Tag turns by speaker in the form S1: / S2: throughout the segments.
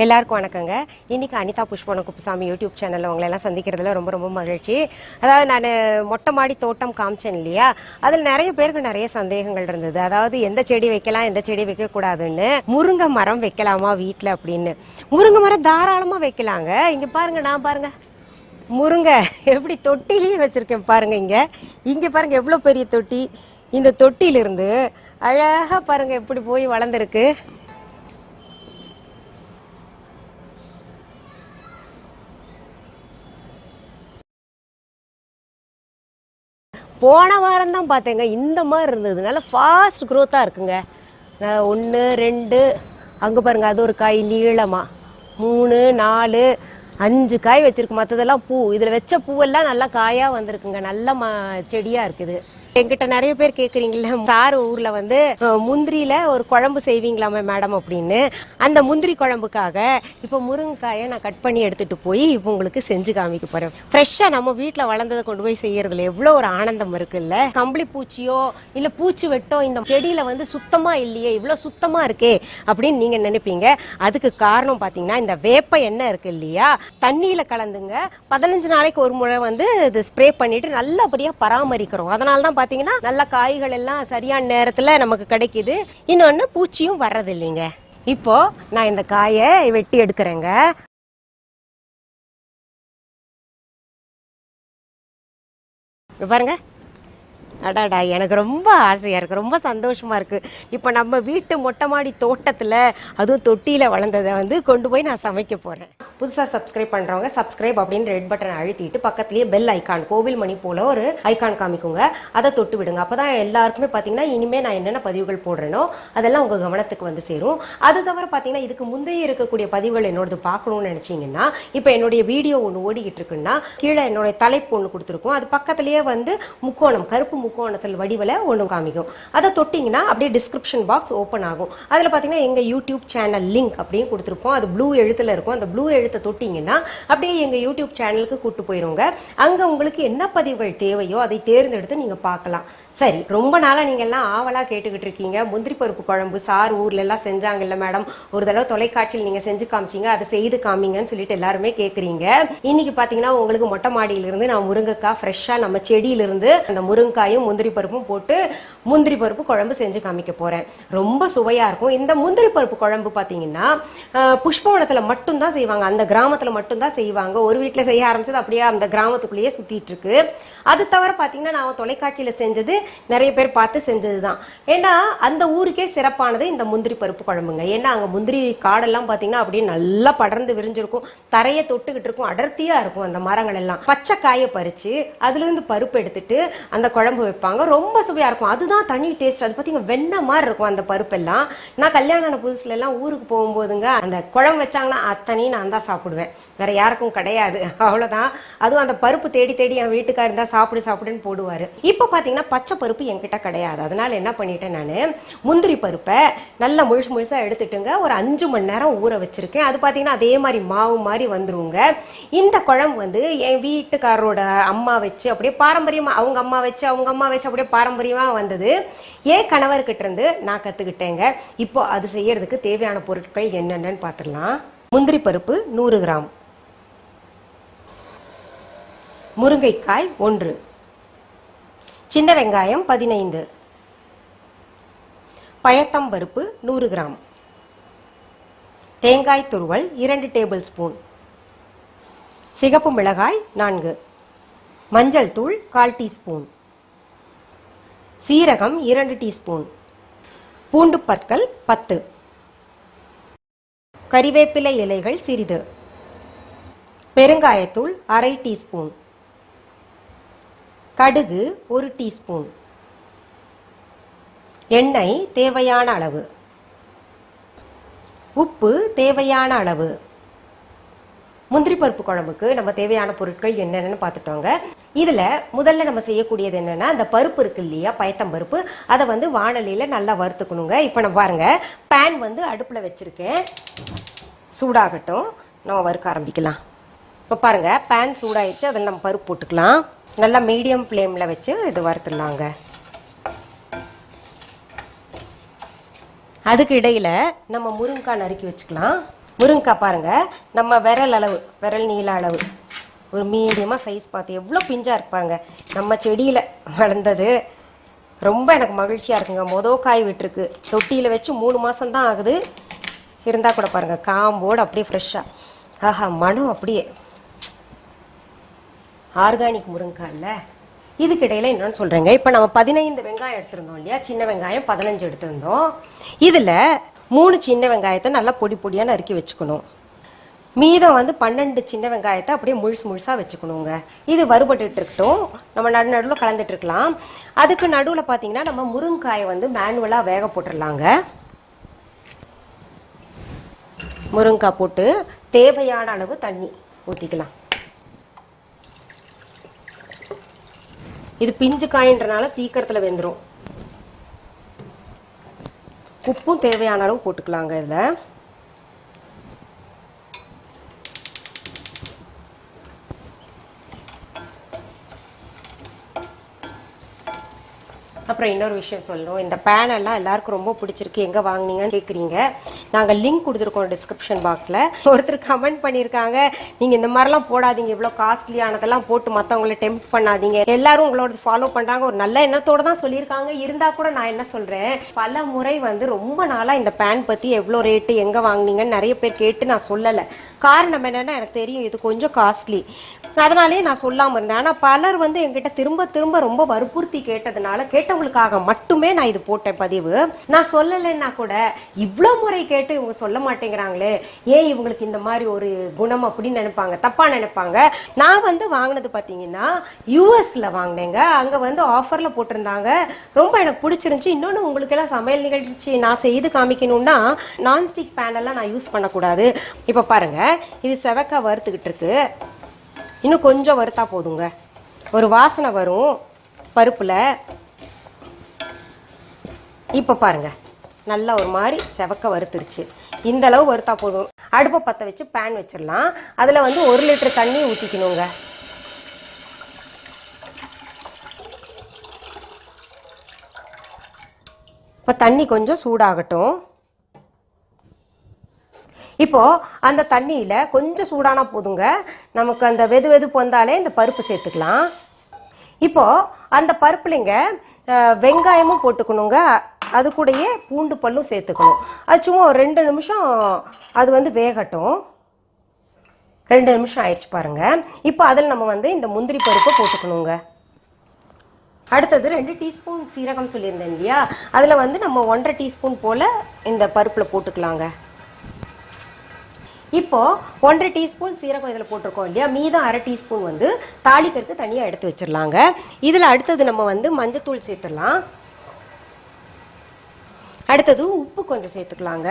S1: எல்லாருக்கும் வணக்கங்க. இன்னைக்கு அனிதா குப்புசாமி யூடியூப் சேனலில் உங்களை எல்லாம் சந்திக்கிறதுல ரொம்ப ரொம்ப மகிழ்ச்சி. அதாவது நான் மொட்டை மாடி தோட்டம் காமிச்சேன் இல்லையா, அதில் நிறைய பேருக்கு நிறைய சந்தேகங்கள் இருந்தது. அதாவது எந்த செடி வைக்கலாம், எந்த செடி வைக்கக்கூடாதுன்னு. முருங்கை மரம் வைக்கலாமா வீட்டில் அப்படின்னு. முருங்கை மரம் தாராளமாக வைக்கலாங்க. இங்கே பாருங்க, நான் பாருங்க முருங்கை எப்படி தொட்டிலேயே வச்சிருக்கேன் பாருங்க. இங்கே பாருங்க எவ்வளோ பெரிய தொட்டி. இந்த தொட்டியிலிருந்து அழகாக பாருங்க எப்படி போய் வளர்ந்துருக்கு. போன வாரம் தான் பார்த்தேங்க இந்த மாதிரி இருந்தது. நல்லா ஃபாஸ்ட் க்ரோத்தாக இருக்குங்க. 1 2 அங்கே பாருங்க, அது ஒரு காய் நீளமாக 3 4 5 காய் வச்சிருக்கு. மற்றதெல்லாம் பூ. இதில் வச்ச பூவெல்லாம் நல்லா காயாக வந்திருக்குங்க. நல்ல செடியாக இருக்குது. என்கிட்ட நிறைய பேர் கேட்குறீங்களா, சார் ஊரில் வந்து முந்திரியில் ஒரு குழம்பு செய்வீங்களாமே மேடம் அப்படின்னு. அந்த முந்திரி குழம்புக்காக இப்போ முருங்கைக்காயை நான் கட் பண்ணி எடுத்துகிட்டு போய் இப்போ உங்களுக்கு செஞ்சு காமிக்க போகிறேன். ஃப்ரெஷ்ஷாக நம்ம வீட்டில் வளர்ந்ததை கொண்டு போய் செய்யறதுல எவ்வளோ ஒரு ஆனந்தம் இருக்குல்ல. கம்பளி பூச்சியோ இல்லை பூச்சி வெட்டோ இந்த செடியில் வந்து சுத்தமாக இல்லையே, இவ்வளோ சுத்தமாக இருக்கே அப்படின்னு நீங்கள் நினைப்பீங்க. அதுக்கு காரணம் பார்த்தீங்கன்னா இந்த வேப்ப எண்ணெய் இருக்குது இல்லையா, தண்ணியில் கலந்துங்க 15 நாளைக்கு ஒரு முறை வந்து இது ஸ்ப்ரே பண்ணிட்டு நல்லபடியாக பராமரிக்கிறோம். அதனால தான் பார்த்தீங்கன்னா நல்ல காய்கள் எல்லாம் சரியான நேரத்தில் நமக்கு கிடைக்குது. இன்னொன்று பூச்சியும் வர்றது இல்லைங்க. இப்போ நான் இந்த காயை வெட்டி எடுக்கிறேங்க. பாருங்க, அடாடா, எனக்கு ரொம்ப ஆசையாக இருக்குது, ரொம்ப சந்தோஷமாக இருக்குது. இப்போ நம்ம வீட்டு மொட்டை மாடி தோட்டத்தில் அதுவும் தொட்டியில் வளர்ந்ததை வந்து கொண்டு போய் நான் சமைக்க போகிறேன். புதுசாக சப்ஸ்கிரைப் பண்ணுறவங்க சப்ஸ்கிரைப் அப்படின்னு ரெட் பட்டன் அழுத்திட்டு பக்கத்துலேயே பெல் ஐக்கான், கோவில் மணி போல் ஒரு ஐக்கான் காமிக்குங்க, அதை தொட்டு விடுங்க. அப்போ தான் எல்லாருக்குமே பார்த்தீங்கன்னா இனிமேல் நான் என்னென்ன பதிவுகள் போடுறேனோ அதெல்லாம் உங்கள் கவனத்துக்கு வந்து சேரும். அது தவிர பார்த்தீங்கன்னா இதுக்கு முந்தைய இருக்கக்கூடிய பதிவுகள் என்னோடது பார்க்கணும்னு நினச்சிங்கன்னா, இப்போ என்னுடைய வீடியோ ஒன்று ஓடிக்கிட்டு இருக்குன்னா கீழே என்னுடைய தலைப்பு ஒன்று கொடுத்துருக்கோம். அது பக்கத்துலேயே வந்து முக்கோணம், கருப்பு முக்கோணத்தில் வடிவில் ஒன்று காமிக்கும். அதை தொட்டிங்கன்னா அப்படியே டிஸ்கிரிப்ஷன் பாக்ஸ் ஓப்பன் ஆகும். அதில் பார்த்தீங்கன்னா எங்கள் யூடியூப் சேனல் லிங்க் அப்படின்னு கொடுத்துருப்போம். அது ப்ளூ எழுத்தில் இருக்கும். அந்த ப்ளூ எழுத்தை தொட்டிங்கன்னா அப்படியே எங்கள் யூடியூப் சேனலுக்கு கூட்டு போயிருங்க. அங்கே உங்களுக்கு என்ன பதிவுகள் தேவையோ அதை தேர்ந்தெடுத்து நீங்கள் பார்க்கலாம். சரி, ரொம்ப நாளாக நீங்கள் எல்லாம் ஆவலாக கேட்டுக்கிட்டு இருக்கீங்க, முந்திரி பருப்பு குழம்பு சார் ஊர்ல எல்லாம் செஞ்சாங்க இல்லை மேடம், ஒரு தடவை தொலைக்காட்சியில் நீங்கள் செஞ்சு காமிச்சிங்க, அதை செய்து காமிங்கன்னு சொல்லிட்டு எல்லாருமே கேட்குறீங்க. இன்னைக்கு பார்த்தீங்கன்னா உங்களுக்கு மொட்டை மாடியிலிருந்து நான் முருங்கைக்காய் ஃப்ரெஷ்ஷாக நம்ம செடியிலிருந்து அந்த முருங்காயும் முந்திரி பருப்பும் போட்டு முந்திரி பருப்பு குழம்பு செஞ்சு காமிக்க போகிறேன். ரொம்ப சுவையாக இருக்கும். இந்த முந்திரி பருப்பு குழம்பு பார்த்தீங்கன்னா புஷ்பவனத்தில் மட்டும்தான் செய்வாங்க, அந்த கிராமத்தில் மட்டும்தான் செய்வாங்க. ஒரு வீட்டில் செய்ய ஆரம்பிச்சது அப்படியே அந்த கிராமத்துக்குள்ளேயே சுற்றிட்டு இருக்கு. அது தவிர பார்த்தீங்கன்னா நான் தொலைக்காட்சியில் செஞ்சது நிறைய பேர் பார்த்து செஞ்சது தான். ஏன்னா அந்த ஊருக்கே சிறப்பானது இந்த முந்திரி பருப்பு குழம்புங்க. ஏன்னா அங்கே முந்திரி காடெல்லாம் பார்த்தீங்கன்னா அப்படியே நல்லா படர்ந்து விரிஞ்சிருக்கும், தரையை தொட்டுக்கிட்டு இருக்கும், அடர்த்தியாக இருக்கும் அந்த மரங்கள் எல்லாம். பச்சை காயை பறித்து அதுலேருந்து பருப்பு எடுத்துட்டு அந்த குழம்பு வைப்பாங்க. ரொம்ப சுவையாக இருக்கும். அதுதான் தனி டேஸ்ட். அது பார்த்தீங்கன்னா வெண்ணெய் மாதிரி இருக்கும் அந்த பருப்பெல்லாம். நான் கல்யாணம் ஆன புதுசுல எல்லாம் ஊருக்கு போகும்போதுங்க அந்த குழம்பு வச்சாங்கன்னா அத்தனையும் நான் தான் சாப்பிடுவேன், வேற யாருக்கும் கிடையாது. அவ்வளோதான். அதுவும் அந்த பருப்பு தேடி தேடி என் வீட்டுக்காரர் இருந்தால் சாப்பிடுன்னு போடுவார். இப்போ பார்த்தீங்கன்னா பச்சை பருப்பு என்கிட்ட கிடையாது. அதனால என்ன பண்ணிட்டேன், நான் முந்திரி பருப்பை நல்லா முழுசாக எடுத்துட்டுங்க ஒரு 5 மணி நேரம் ஊற வச்சிருக்கேன். அது பார்த்தீங்கன்னா அதே மாதிரி மாவு மாதிரி வந்துருங்க. இந்த குழம்பு வந்து என் வீட்டுக்காரரோட அம்மா வச்சு அப்படியே பாரம்பரியமாக, அவங்க அம்மா வச்சு அப்படியே பாரம்பரியமாக வந்தது. என் கணவர்கிட்ட இருந்து நான் கற்றுக்கிட்டேங்க. இப்போ அது செய்யறதுக்கு தேவையான பொருட்கள் என்னென்னு பார்த்துடலாம். முந்திரி பருப்பு 100 கிராம், முருங்கைக்காய் 1, சின்ன வெங்காயம் 15, பயத்தம்பருப்பு 100 கிராம், தேங்காய் துருவல் 2 டேபிள் ஸ்பூன், சிகப்பு மிளகாய் 4, மஞ்சள் தூள் 1/4 டீஸ்பூன், சீரகம் 2 டீஸ்பூன், பூண்டு பற்கள் 10, கறிவேப்பிலை இலைகள் சிறிது, பெருங்காயத்தூள் 1/2 டீஸ்பூன், கடுகு 1 டீஸ்பூன், எண்ணெய் தேவையான அளவு, உப்பு தேவையான அளவு. முந்திரி பருப்பு குழம்புக்கு நம்ம தேவையான பொருட்கள் என்னென்னு பார்த்துட்டோங்க. இதில் முதல்ல நம்ம செய்யக்கூடியது என்னென்னா, அந்த பருப்பு இருக்கு இல்லையா, பயத்தம்பருப்பு, அதை வந்து வாணலியில் நல்லா வறுத்துக்கணுங்க. இப்போ நம்ம பாருங்க, பேன் வந்து அடுப்பில் வச்சுருக்கேன், சூடாகட்டும், நம்ம வறுக்க ஆரம்பிக்கலாம். இப்போ பாருங்கள், பேன் சூடாயிடுச்சு, அதில் நம்ம பருப்பு போட்டுக்கலாம். நல்லா மீடியம் ஃப்ளேமில் வச்சு இது வறுத்துடலாங்க. அதுக்கு இடையில் நம்ம முருங்கைக்காய் நறுக்கி வச்சுக்கலாம். முருங்கைக்காய் பாருங்கள், நம்ம விரல் அளவு, விரல் நீள அளவு, ஒரு மீடியமாக சைஸ் பார்த்து எவ்வளோ பிஞ்சாக இருப்பாங்க. நம்ம செடியில் வளர்ந்தது. ரொம்ப எனக்கு மகிழ்ச்சியாக இருக்குங்க. காய் விட்டுருக்கு. தொட்டியில் வச்சு 3 மாதம்தான் ஆகுது. இருந்தால் கூட பாருங்கள், காம்போடு அப்படியே ஃப்ரெஷ்ஷாக. ஆஹா, மனம் அப்படியே ஆர்கானிக் முருங்கைக்காய் இல்லை. இதுக்கிடையில் இன்னொன்று சொல்கிறேங்க. இப்போ நம்ம 15 வெங்காயம் எடுத்திருந்தோம் இல்லையா, சின்ன வெங்காயம் 15 எடுத்திருந்தோம். இதில் 3 சின்ன வெங்காயத்தை நல்லா பொடி பொடியாக நறுக்கி வச்சுக்கணும். மீதம் 12 சின்ன வெங்காயத்தை அப்படியே முழுசாக வச்சுக்கணுங்க. இது வறுபட்டுட்டு இருக்கட்டும், நம்ம நடுவில் கலந்துட்டு இருக்கலாம். அதுக்கு நடுவில் பார்த்தீங்கன்னா நம்ம முருங்காயை மேனுவலாக வேக போட்டுடலாங்க. முருங்காய் போட்டு தேவையான அளவு தண்ணி ஊற்றிக்கலாம். இது பிஞ்சு காயின்றனால சீக்கிரத்தில் வெந்துடும். உப்பும் தேவையான அளவு போட்டுக்கலாங்க. இதில் அப்புறம் இன்னொரு விஷயம் சொல்லணும். இந்த பேனெல்லாம் எல்லாருக்கும் ரொம்ப பிடிச்சிருக்கு, எங்கே வாங்கினீங்கன்னு கேட்குறீங்க. நாங்கள் லிங்க் கொடுத்துருக்கோம் டிஸ்கிரிப்ஷன் பாக்ஸில். ஒருத்தர் கமெண்ட் பண்ணியிருக்காங்க, நீங்கள் இந்த மாதிரிலாம் போடாதீங்க, இவ்வளோ காஸ்ட்லியானதெல்லாம் போட்டு மற்றவங்களை டெம்ப்ட் பண்ணாதீங்க. எல்லாரும் உங்களோட ஃபாலோ பண்ணுறாங்க, ஒரு நல்ல எண்ணத்தோடு தான் சொல்லியிருக்காங்க. இருந்தால் கூட நான் என்ன சொல்கிறேன், பல முறை ரொம்ப நாளாக இந்த பேன் பற்றி எவ்வளோ ரேட்டு, எங்கே வாங்கினீங்கன்னு நிறைய பேர் கேட்டு நான் சொல்லலை. காரணம் என்னென்னா, எனக்கு தெரியும் இது கொஞ்சம் காஸ்ட்லி, அதனாலேயே நான் சொல்லாமல் இருந்தேன். ஆனால் பலர் என்கிட்ட திரும்ப திரும்ப ரொம்ப வற்புறுத்தி கேட்டதுனால, கேட்டவங்களுக்காக மட்டுமே நான் இது போட்டேன் பதிவு. நான் சொல்லலைன்னா கூட இவ்வளோ முறை கேட்டு இவங்க சொல்ல மாட்டேங்கிறாங்களே, ஏன் இவங்களுக்கு இந்த மாதிரி ஒரு குணம் அப்படின்னு நினைப்பாங்க, தப்பா நினைப்பாங்க. நான் வாங்கினது பார்த்தீங்கன்னா யூஎஸ்ல வாங்கினேங்க. அங்கே ஆஃபரில் போட்டிருந்தாங்க. ரொம்ப எனக்கு பிடிச்சிருந்துச்சு. இன்னொன்று, உங்களுக்கு எல்லாம் சமையல் நிகழ்ச்சி நான் செய்து காமிக்கணும்னா நான்ஸ்டிக் பேனெல்லாம் நான் யூஸ் பண்ணக்கூடாது. இப்போ பாருங்க, இது செவக்காய் வறுத்துக்கிட்டு இருக்கு. இன்னும் கொஞ்சம் வறுத்தா போதுங்க, ஒரு வாசனை வரும் பருப்புல. இப்போ பாருங்க, நல்லா ஒரு மாதிரி செவக்க வறுத்துருச்சு. இந்த அளவு வறுத்தா போதும். அடுப்பை பற்ற வச்சு பேன் வச்சிடலாம். அதில் 1 லிட்டர் தண்ணி ஊற்றிக்கணுங்க. இப்போ தண்ணி கொஞ்சம் சூடாகட்டும். இப்போ அந்த தண்ணியில் கொஞ்சம் சூடானா போதுங்க. நமக்கு அந்த வெதுப்பு வந்தாலே இந்த பருப்பு சேர்த்துக்கலாம். இப்போ அந்த பருப்புலைங்க வெங்காயமும் போட்டுக்கணுங்க. அது கூடயே பூண்டு பல்லும் சேர்த்துக்கணும். அது சும்மா ஒரு 2 நிமிஷம் அது வேகட்டும். 2 நிமிஷம் ஆயிடுச்சு பாருங்க. இப்போ அதில் நம்ம இந்த முந்திரி பருப்பை போட்டுக்கணுங்க. அடுத்தது 2 டீஸ்பூன் சீரகம் சொல்லியிருந்தேன் இல்லையா, அதில் நம்ம 1.5 டீஸ்பூன் போல் இந்த பருப்பில் போட்டுக்கலாங்க. இப்போ 1.5 டீஸ்பூன் சீரகம் இதில் போட்டிருக்கோம் இல்லையா, மீதம் 1/2 டீஸ்பூன் தாளிக்கிறதுக்கு தனியாக எடுத்து வச்சிடலாங்க. இதில் அடுத்தது நம்ம மஞ்சத்தூள் சேர்த்துடலாம். அடுத்தது உப்பு கொஞ்சம் சேர்த்துக்கலாங்க.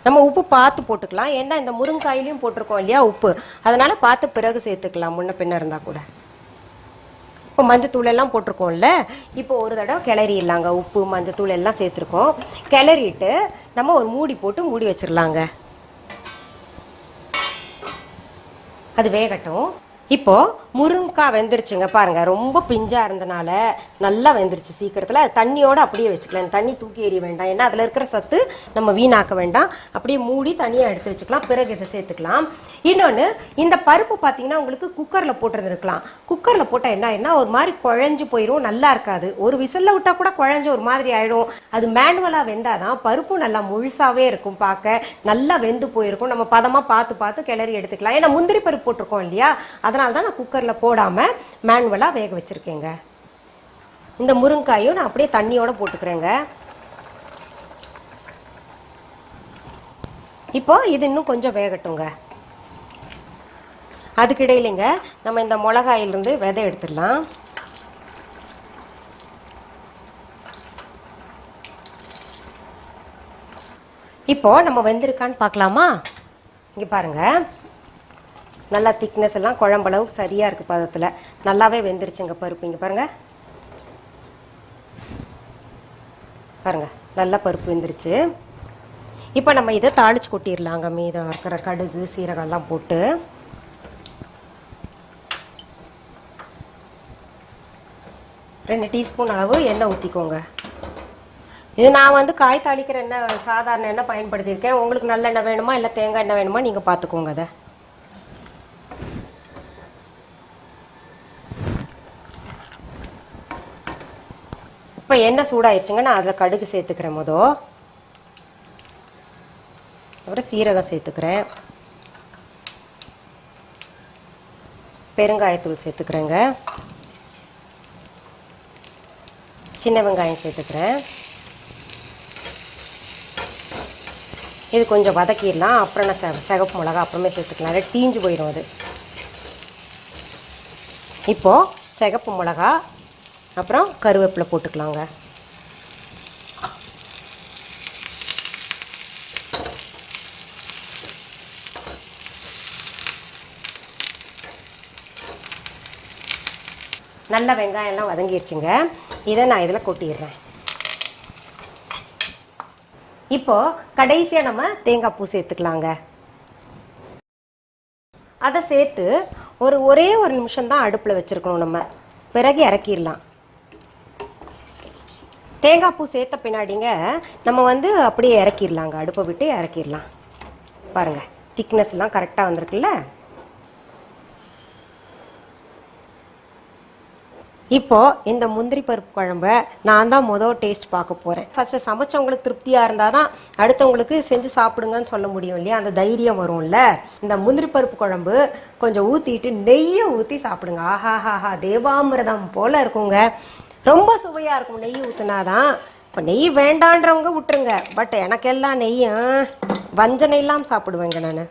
S1: நம்ம உப்பு பார்த்து போட்டுக்கலாம், ஏன்னா இந்த முருங்காயிலையும் போட்டிருக்கோம் இல்லையா உப்பு, அதனால பார்த்து பிறகு சேர்த்துக்கலாம், முன்ன பின்ன இருந்தால் கூட. இப்போ மஞ்சத்தூள் எல்லாம் போட்டிருக்கோம்ல, இப்போ ஒரு தடவை கிளறிடலாங்க. உப்பு மஞ்சத்தூள் எல்லாம் சேர்த்துருக்கோம். கிளறிட்டு நம்ம ஒரு மூடி போட்டு மூடி வச்சிடலாங்க. அது வேகட்டும். இப்போ முருங்கைக்காய் வெந்துருச்சுங்க பாருங்க. ரொம்ப பிஞ்சா இருந்தனால நல்லா வெந்துருச்சு சீக்கிரத்தில். அது தண்ணியோட அப்படியே வச்சுக்கலாம், தண்ணி தூக்கி எறிய வேண்டாம், ஏன்னா அதில் இருக்கிற சத்து நம்ம வீணாக்க வேண்டாம். அப்படியே மூடி தனியாக எடுத்து வச்சுக்கலாம். பிறகு இதை சேர்த்துக்கலாம். இன்னொன்று, இந்த பருப்பு பார்த்தீங்கன்னா உங்களுக்கு குக்கரில் போட்டுருந்துருக்கலாம். குக்கரில் போட்டால் என்ன ஒரு மாதிரி குழஞ்சு போயிடும், நல்லா இருக்காது. ஒரு விசிலில் விட்டால் கூட குழஞ்சு ஒரு மாதிரி ஆயிடும். அது மேனுவலாக வெந்தாதான் பருப்பும் நல்லா முழுசாவே இருக்கும், பார்க்க நல்லா வெந்து போயிருக்கும். நம்ம பதமாக பார்த்து கிளறி எடுத்துக்கலாம். ஏன்னா முந்திரி பருப்பு போட்டிருக்கோம் இல்லையா, அதனால தான் நான் குக்கரில் போடாமல் மேனுவலாக வேக வச்சுருக்கேங்க. இந்த முருங்காயும் நான் அப்படியே தண்ணியோட போட்டுக்கிறேங்க. இப்போ இது இன்னும் கொஞ்சம் வேகட்டுங்க. அதுக்கிடையிலங்க நம்ம இந்த மிளகாயிலிருந்து விதை எடுத்துடலாம். இப்போ நம்ம வெந்திருக்கான்னு பார்க்கலாமா? இங்கே பாருங்க, நல்லா திக்னஸ் எல்லாம் குழம்பளவுக்கு சரியாக இருக்குது பதத்தில். நல்லாவே வெந்துருச்சுங்க பருப்பு. இங்கே பாருங்கள், பாருங்கள் நல்லா பருப்பு வெந்துருச்சு. இப்போ நம்ம இதை தாளித்து கொட்டிடலாங்க. மீதம் இருக்கிற கடுகு சீரகம்லாம் போட்டு ரெண்டு டீஸ்பூன் அளவு எண்ணெய் ஊற்றிக்கோங்க. இது நான் வந்து காய் தாளிக்கிற எண்ணெய் சாதாரண எண்ணெய் பயன்படுத்தியிருக்கேன். உங்களுக்கு நல்லெண்ணெய் வேணுமா இல்லை தேங்காய் எண்ணெய் வேணுமா நீங்கள் பார்த்துக்கோங்க. அதை இப்போ எண்ணெய் சூடாயிருச்சுங்க. நான் அதில் கடுகு சேர்த்துக்கிறேன். அப்புறம் சீரகம் சேர்த்துக்கிறேன். பெருங்காயத்தூள் சேர்த்துக்கிறேங்க. சின்ன வெங்காயம் சேர்த்துக்கிறேன். இது கொஞ்சம் வதக்கிடலாம். அப்புறம் நான் சிகப்பு மிளகா அப்புறமே சேர்த்துக்கலாம். அதை தீஞ்சு போயிடும் அது. இப்போது சிகப்பு மிளகா அப்புறம் கருவேப்பிலை போட்டுக்கலாங்க. நல்ல வெங்காயம்லாம் வதங்கிருச்சுங்க. இதை நான் இதில் கொட்டிடுறேன். இப்போது கடைசியாக நம்ம தேங்காய் பூ சேர்த்துக்கலாங்க. அதை சேர்த்து ஒரே ஒரு நிமிஷம் தான் அடுப்பில் வச்சுருக்கணும். நம்ம பிறகு இறக்கிடலாம். தேங்காய் பூ சேர்த்த பின்னாடிங்க நம்ம வந்து அப்படியே இறக்கிடலாங்க. அடுப்பை விட்டு இறக்கிடலாம். பாருங்கள், திக்னஸ்லாம் கரெக்டாக வந்திருக்குல்ல. இப்போது இந்த முந்திரி பருப்பு குழம்பை நான் தான் டேஸ்ட் பார்க்க போகிறேன். ஃபஸ்ட்டு சமைச்சவங்களுக்கு திருப்தியாக இருந்தால் தான் அடுத்தவங்களுக்கு செஞ்சு சாப்பிடுங்கன்னு சொல்ல முடியும் இல்லையா? அந்த தைரியம் வரும்ல. இந்த முந்திரி பருப்பு குழம்பு கொஞ்சம் ஊற்றிட்டு நெய்யை ஊற்றி சாப்பிடுங்க. ஆஹாஹாஹா, தேவாமிரதம் போல் இருக்குங்க. ரொம்ப சுவையாக இருக்கும் நெய் ஊற்றுனாதான். இப்போ நெய் வேண்டான்றவங்க விட்டுருங்க. பட் எனக்கெல்லாம் நெய்யும் வஞ்சனை இல்லாமல் சாப்பிடுவேங்க நான்.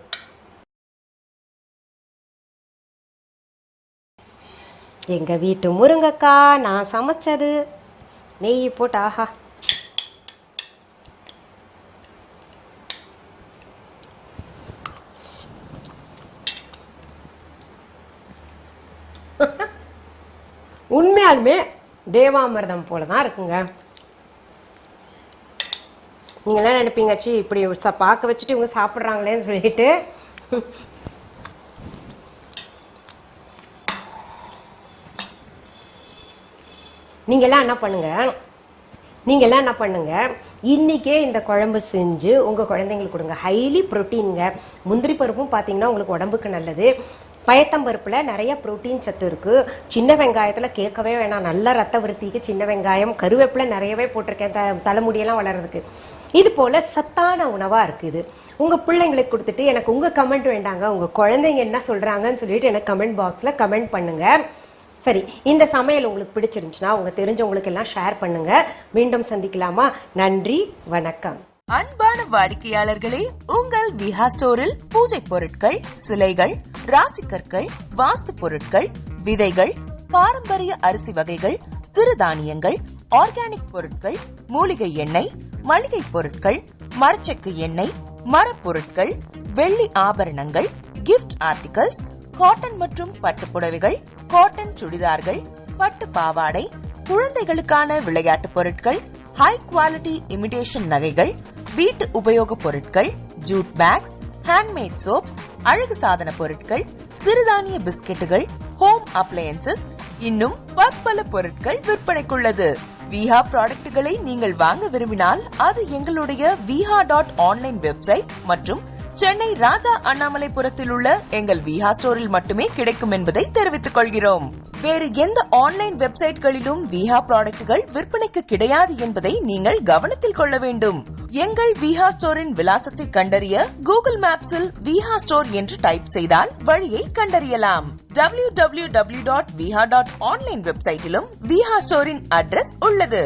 S1: எங்கள் வீட்டு முருங்கைக்காய் நான் சமைச்சது. நெய் போட்டு ஆஹா. உண்மையாலுமே தேவாமிர்தம் போல தான் இருக்குங்க. நீங்களாம் நினைப்பீங்கச்சு இப்படி பார்க்க வச்சுட்டு இவங்க சாப்பிட்றாங்களேன்னு சொல்லிட்டு. நீங்கள்லாம் என்ன பண்ணுங்க, இன்றைக்கே இந்த குழம்பு செஞ்சு உங்கள் குழந்தைங்களுக்கு கொடுங்க. ஹைலி ப்ரோட்டீனுங்க. முந்திரி பருப்பும் பார்த்தீங்கன்னா உங்களுக்கு உடம்புக்கு நல்லது. பயத்தம்பருப்பில் நிறைய ப்ரோட்டீன் சத்து இருக்குது. சின்ன வெங்காயத்தில் கேட்கவே வேணாம். நல்ல ரத்த விருத்திக்கு சின்ன வெங்காயம். கருவேப்பிலை நிறையவே போட்டிருக்கேன் தலைமுடியெல்லாம் வளர்கிறதுக்கு. இது போல் சத்தான உணவாக இருக்குது. உங்கள் பிள்ளைங்களுக்கு கொடுத்துட்டு எனக்கு உங்கள் கமெண்ட் வேண்டாங்க, உங்கள் குழந்தைங்க என்ன சொல்கிறாங்கன்னு சொல்லிட்டு எனக்கு கமெண்ட் பாக்ஸில் கமெண்ட் பண்ணுங்கள். சரி, இந்த சமையல் உங்களுக்கு பிடிச்சிருந்துச்சுன்னா உங்கள் தெரிஞ்சவங்களுக்கு எல்லாம் ஷேர் பண்ணுங்கள். மீண்டும் சந்திக்கலாமா? நன்றி, வணக்கம்.
S2: அன்பான வாடிக்கையாளர்களே, உங்கள் விஹா ஸ்டோரில் பூஜை பொருட்கள், சிலைகள், ராசிக்கற்கள், வாஸ்து பொருட்கள், விதைகள், பாரம்பரிய அரிசி வகைகள், சிறுதானியங்கள், ஆர்கானிக் பொருட்கள், மூலிகை எண்ணெய், மளிகை பொருட்கள், மரச்செக்கு எண்ணெய், மரப்பொருட்கள், வெள்ளி ஆபரணங்கள், கிஃப்ட் ஆர்டிகல்ஸ், காட்டன் மற்றும் பட்டு புடவைகள், காட்டன் சுடிதார்கள், பட்டு பாவாடை, குழந்தைகளுக்கான விளையாட்டு பொருட்கள், ஹை குவாலிட்டி இமிடேஷன் நகைகள், வீட்டு உபயோக பொருட்கள், ஜூட் பேக்ஸ், ஹேண்ட்மேட் சோப்ஸ், அழகு சாதன பொருட்கள், சிறுதானிய பிஸ்கெட்டுகள், ஹோம் அப்ளையன்சஸ், இன்னும் பற்பல பொருட்கள் விற்பனைக்குள்ளது. விஹா ப்ராடக்ட்களை நீங்கள் வாங்க விரும்பினால் அது எங்களுடைய viha.online வெப்சைட் மற்றும் சென்னை ராஜா அண்ணாமலைபுரத்தில் உள்ள எங்கள் விஹா ஸ்டோரில் மட்டுமே கிடைக்கும் என்பதை தெரிவித்துக் கொள்கிறோம். வேறு எந்த ஆன்லைன் வெப்சைட்களிலும் விஹா ப்ராடக்ட்கள் விற்பனைக்கு கிடையாது என்பதை நீங்கள் கவனத்தில் கொள்ள வேண்டும். எங்கள் விஹா ஸ்டோரின் விலாசத்தை கண்டறிய கூகுள் மேப்ஸில் விஹா ஸ்டோர் என்று டைப் செய்தால் வழியை கண்டறியலாம். www.viha.online வெப்சைட்டிலும் விஹா ஸ்டோரின் அட்ரஸ் உள்ளது.